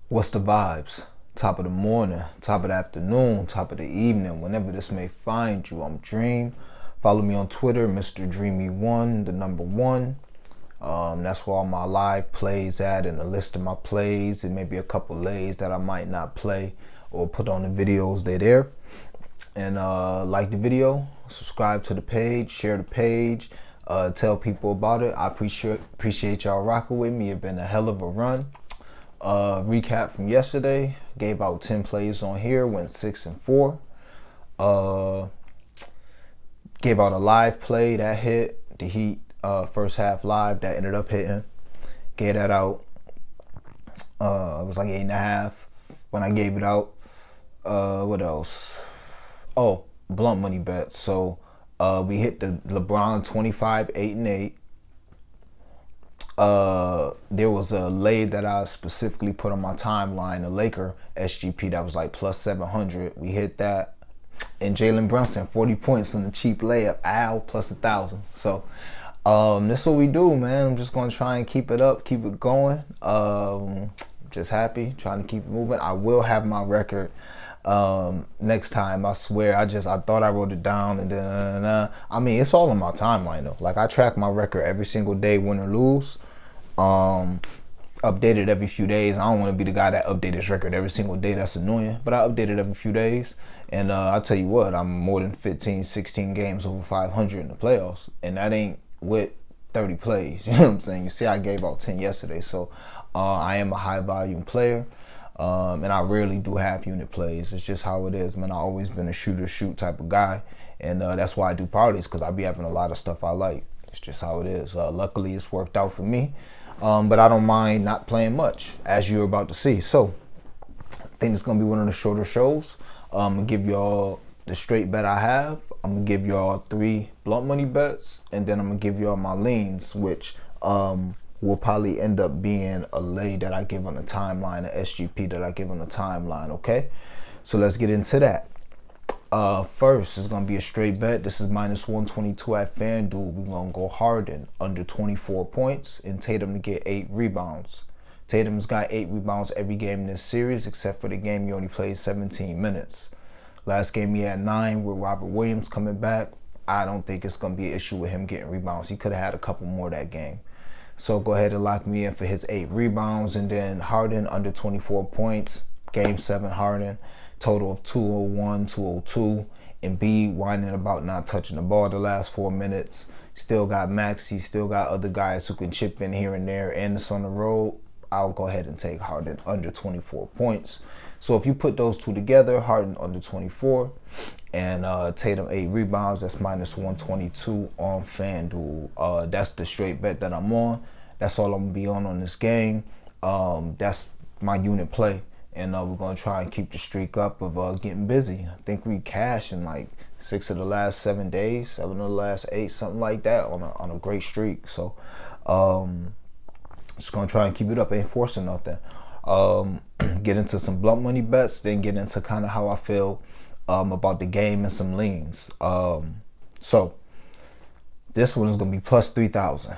What's the vibes? Top of the morning, top of the afternoon, top of the evening, whenever this may find you. I'm Dream. Follow me on Twitter, Mr. Dreamy1, the number one. That's where all my live plays at, and a list of my plays, and maybe a couple lays that I might not play or put on the videos. They're there. And like the video, subscribe to the page, share the page, tell people about it. I appreciate y'all rocking with me. It's been a hell of a run. Recap from yesterday, gave out 10 plays on here, went 6-4. Gave out a live play that hit, the Heat first half live, that ended up hitting. Gave that out. It was like 8.5 when I gave it out. What else? Oh, blunt money bets. So we hit the LeBron 25, 8-8. There was a lay that I specifically put on my timeline, a Laker SGP that was like plus 700. We hit that. And Jalen Brunson, 40 points on the cheap layup. Ow, plus 1,000. So this is what we do, man. I'm just going to try and keep it up, keep it going. Just happy, trying to keep it moving. I will have my record next time. I swear. I thought I wrote it down, and then I mean, it's all on my timeline though. Like, I track my record every single day, win or lose. Update it every few days. I don't want to be the guy that updates his record every single day. That's annoying. But I update it every few days. And I'll tell you what, I'm more than 15, 16 games over 500 in the playoffs. And that ain't with 30 plays. You know what I'm saying? You see, I gave out 10 yesterday. So I am a high volume player. And I rarely do half unit plays. It's just how it is, man. I've always been a shoot type of guy. And that's why I do parlays, because I be having a lot of stuff I like. It's just how it is. Luckily, it's worked out for me. But I don't mind not playing much, as you're about to see. So I think it's going to be one of the shorter shows. I'm going to give y'all the straight bet I have. I'm going to give y'all 3 blunt money bets. And then I'm going to give y'all my leans, which will probably end up being a lay that I give on the timeline, a SGP that I give on the timeline, okay? So let's get into that. First, it's going to be a straight bet. This is minus 122 at FanDuel. We're going to go Harden under 24 points and Tatum to get 8 rebounds. Tatum's got 8 rebounds every game in this series, except for the game he only played 17 minutes. Last game he had 9 with Robert Williams coming back. I don't think it's going to be an issue with him getting rebounds. He could have had a couple more that game. So go ahead and lock me in for his 8 rebounds. And then Harden under 24 points. Game 7 Harden. Total of 201, 202. Embiid whining about not touching the ball the last 4 minutes. Still got Maxey, still got other guys who can chip in here and there, and it's on the road. I'll go ahead and take Harden under 24 points. So if you put those two together, Harden under 24 and Tatum 8 rebounds, that's minus 122 on FanDuel. That's the straight bet that I'm on. That's all I'm going to be on this game. That's my unit play. And we're going to try and keep the streak up of getting busy. I think we cashed in like 6 of the last 7 days, 7 of the last 8, something like that on a great streak. So just going to try and keep it up. Ain't forcing nothing. Get into some blunt money bets, then get into kind of how I feel about the game and some leans. So this one is going to be plus 3,000.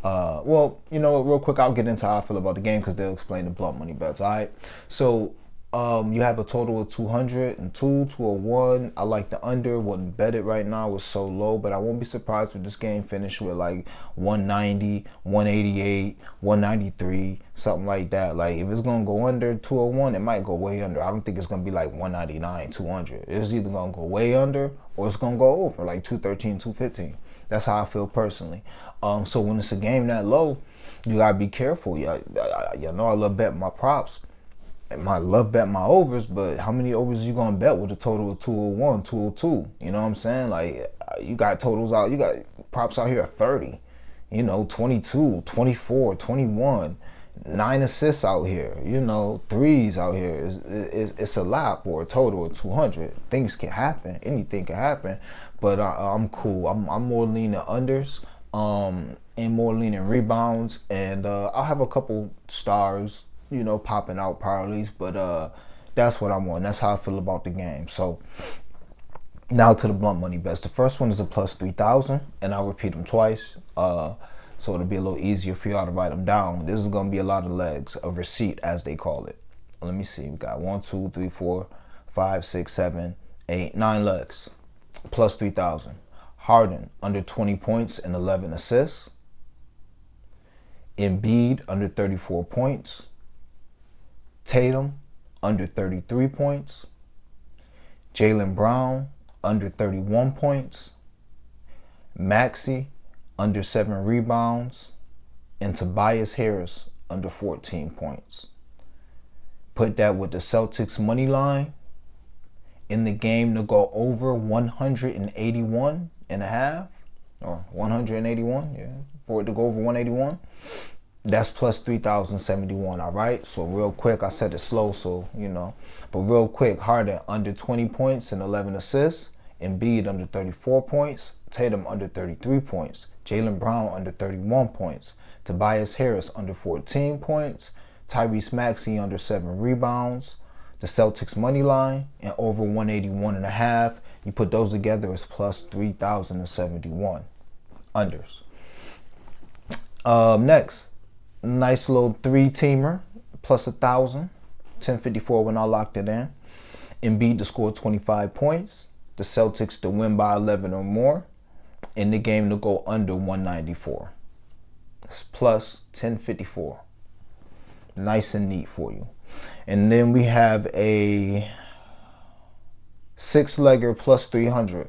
Well, you know what, real quick, I'll get into how I feel about the game because they'll explain the blunt money bets, all right? So you have a total of 202, 201. I like the under. Wouldn't bet it right now. It's so low, but I won't be surprised if this game finished with like 190, 188, 193, something like that. Like, if it's going to go under 201, it might go way under. I don't think it's going to be like 199, 200. It's either going to go way under or it's going to go over, like 213, 215. That's how I feel personally. So when it's a game that low, you gotta be careful. You know I love betting my props. I love betting my overs, but how many overs you gonna bet with a total of 201, 202? You know what I'm saying? Like, you got totals out, you got props out here at 30, 22, 24, 21, 9 assists out here, 3s out here. It's a lot for a total of 200. Things can happen, anything can happen, but I'm cool. I'm more leaning unders, and more leaning rebounds, and I'll have a couple stars, popping out parlays, but that's what I'm on. That's how I feel about the game. So now to the blunt money bets. The first one is a plus 3,000, and I'll repeat them twice. So it'll be a little easier for y'all to write them down. This is going to be a lot of legs, a receipt as they call it. let me see. We got 1, 2, 3, 4, 5, 6, 7, 8, 9 legs. Plus 3,000. Harden under 20 points and 11 assists. Embiid under 34 points. Tatum under 33 points. Jaylen Brown under 31 points. Maxey under 7 rebounds. And Tobias Harris under 14 points. Put that with the Celtics money line in the game to go over 181 and a half, or 181, yeah, for it to go over 181. That's plus 3,071, all right? So real quick, I said it slow, so, But real quick, Harden under 20 points and 11 assists. Embiid under 34 points. Tatum under 33 points. Jaylen Brown under 31 points. Tobias Harris under 14 points. Tyrese Maxey under 7 rebounds. The Celtics money line and over 181 and a half. You put those together, it's plus 3,071 unders. Next, nice little 3-teamer, plus 1,000, 1054 when I locked it in. Embiid to score 25 points. The Celtics to win by 11 or more. In the game to go under 194. It's plus 1054. Nice and neat for you. And then we have a 6-legger plus 300.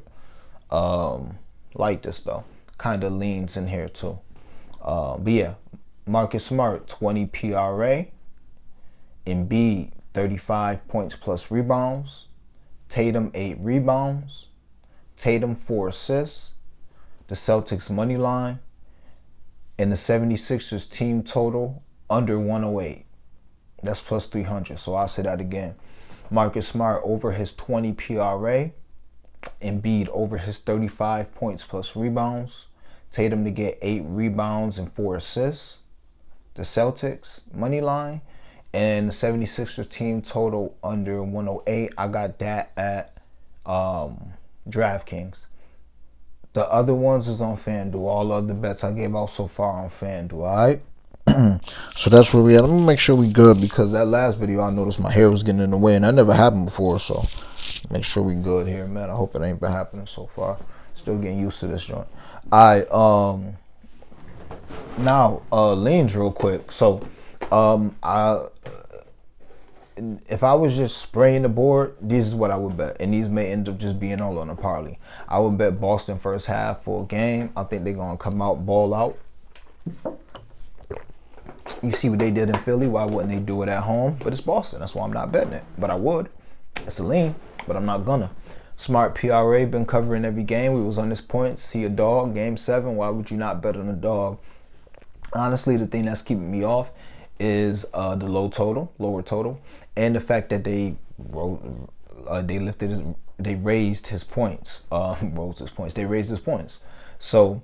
Like this though. Kind of leans in here too. But yeah, Marcus Smart, 20 PRA. Embiid, 35 points plus rebounds. Tatum, 8 rebounds. Tatum, 4 assists. The Celtics money line. And the 76ers team total under 108. That's plus 300. So I'll say that again. Marcus Smart over his 20 PRA. Embiid over his 35 points plus rebounds. Tatum to get 8 rebounds and 4 assists. The Celtics money line. And the 76ers team total under 108. I got that at DraftKings. The other ones is on FanDuel. All other bets I gave out so far on FanDuel, all right? So that's where we at. Let me make sure we good, because that last video I noticed my hair was getting in the way, and that never happened before, so make sure we good here, man. I hope it ain't been happening so far. Still getting used to this joint. All right, now leans real quick. So if I was just spraying the board, this is what I would bet. And these may end up just being all on a parlay. I would bet Boston first half for a game. I think they're going to come out, ball out. You see what they did in Philly. Why wouldn't they do it at home? But it's Boston. That's why I'm not betting it. But I would. It's a lean, but I'm not gonna. Smart PRA been covering every game. We was on his points. He a dog. Game 7. Why would you not bet on a dog? Honestly, the thing that's keeping me off is the lower total, and the fact that they raised his points. They raised his points. So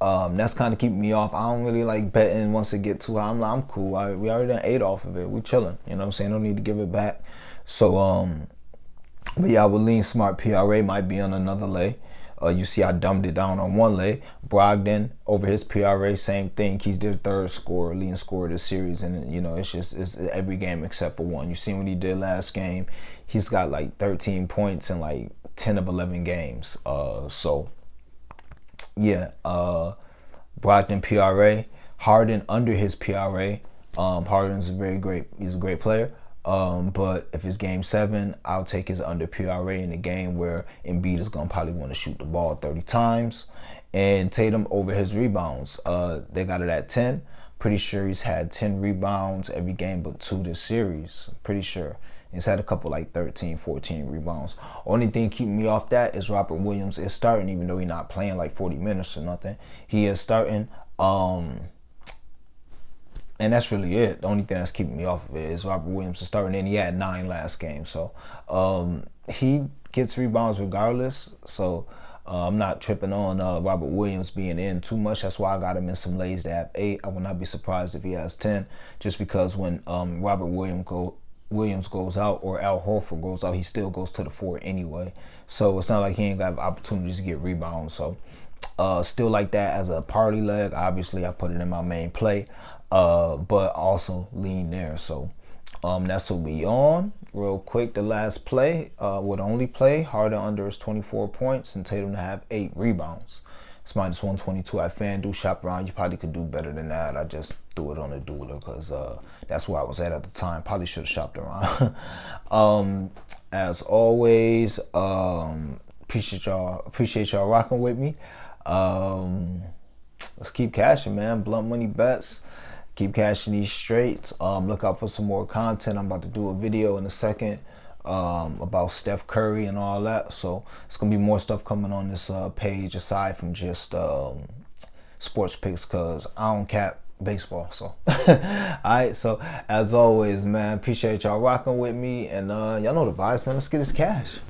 that's kind of keeping me off. I don't really like betting once it get too high. I'm cool. We already done ate off of it. We chilling. You know what I'm saying? Don't need to give it back. So but yeah, I would lean Smart PRA might be on another lay. You see I dumbed it down on one lay. Brogdon over his PRA, same thing. He's their third scorer, leading scorer of the series, and it's every game except for one. You seen what he did last game. He's got like 13 points in like 10 of 11 games. So yeah, Brogdon PRA, Harden under his PRA. Harden's he's a great player. But if it's game 7, I'll take his under PRA in a game where Embiid is gonna probably want to shoot the ball 30 times. And Tatum over his rebounds. They got it at 10. Pretty sure he's had 10 rebounds every game but 2 this series. Pretty sure. He's had a couple like 13, 14 rebounds. Only thing keeping me off that is Robert Williams is starting, even though he's not playing like 40 minutes or nothing. He is starting. And that's really it. The only thing that's keeping me off of it is Robert Williams is starting, and he had 9 last game. So he gets rebounds regardless. So I'm not tripping on Robert Williams being in too much. That's why I got him in some lays to have 8. I would not be surprised if he has 10, just because when Robert Williams goes out or Al Horford goes out, he still goes to the 4 anyway. So it's not like he ain't got opportunities to get rebounds. So still like that as a party leg. Obviously, I put it in my main play. But also lean there. So That's what we on. Real quick, the last play would only play. Harden under is 24 points and Tatum to have 8 rebounds. It's minus 122 at FanDuel. Shop around. You probably could do better than that. I just threw it on the doodler because that's where I was at the time. Probably should have shopped around. As always, appreciate y'all rocking with me. Let's keep cashing, man. Blunt money bets. Keep cashing these straights. Look out for some more content. I'm about to do a video in a second about Steph Curry and all that. So it's gonna be more stuff coming on this page aside from just sports picks, cause I don't cap baseball. So alright, so as always, man, appreciate y'all rocking with me, and y'all know the vibes, man. Let's get this cash.